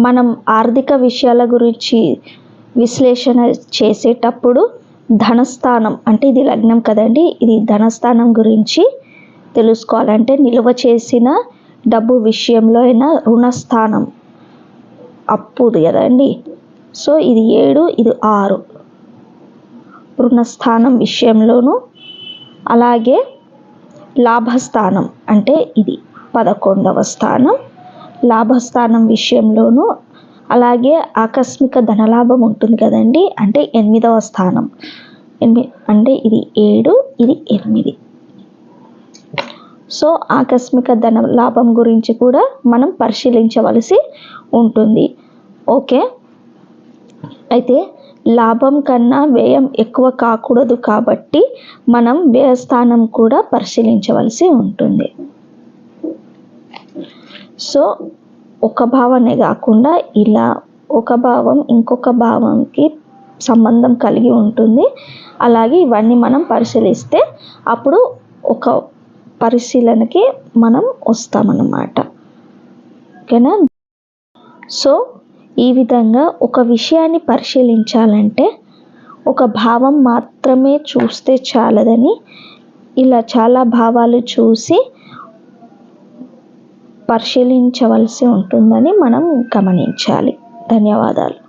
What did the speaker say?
మనం ఆర్థిక విషయాల గురించి విశ్లేషణ చేసేటప్పుడు ధనస్థానం అంటే ఇది లగ్నం కదండి, ఇది ధనస్థానం గురించి తెలుసుకోవాలంటే నిల్వ చేసిన డబ్బు విషయంలో అయినా రుణస్థానం అప్పుది కదండి. సో ఇది 7, ఇది 6 రుణస్థానం విషయంలోనూ, అలాగే లాభస్థానం అంటే ఇది 11వ స్థానం లాభస్థానం విషయంలోనూ, అలాగే ఆకస్మిక ధనలాభం ఉంటుంది కదండి, అంటే 8వ స్థానం అంటే ఇది 7, ఇది 8. సో ఆకస్మిక ధన లాభం గురించి కూడా మనం పరిశీలించవలసి ఉంటుంది. ఓకే, అయితే లాభం కన్నా వ్యయం ఎక్కువ కాకూడదు కాబట్టి మనం వ్యయస్థానం కూడా పరిశీలించవలసి ఉంటుంది. సో ఒక భావనే కాకుండా ఇలా ఒక భావం ఇంకొక భావంకి సంబంధం కలిగి ఉంటుంది. అలాగే ఇవన్నీ మనం పరిశీలిస్తే అప్పుడు ఒక పరిశీలనకి మనం వస్తామన్నమాట. ఓకేనా? సో ఈ విధంగా ఒక విషయాన్ని పరిశీలించాలంటే ఒక భావం మాత్రమే చూస్తే చాలదని, ఇలా చాలా భావాలు చూసి పరిశీలించవలసి ఉంటుందని మనం గమనించాలి. ధన్యవాదాలు.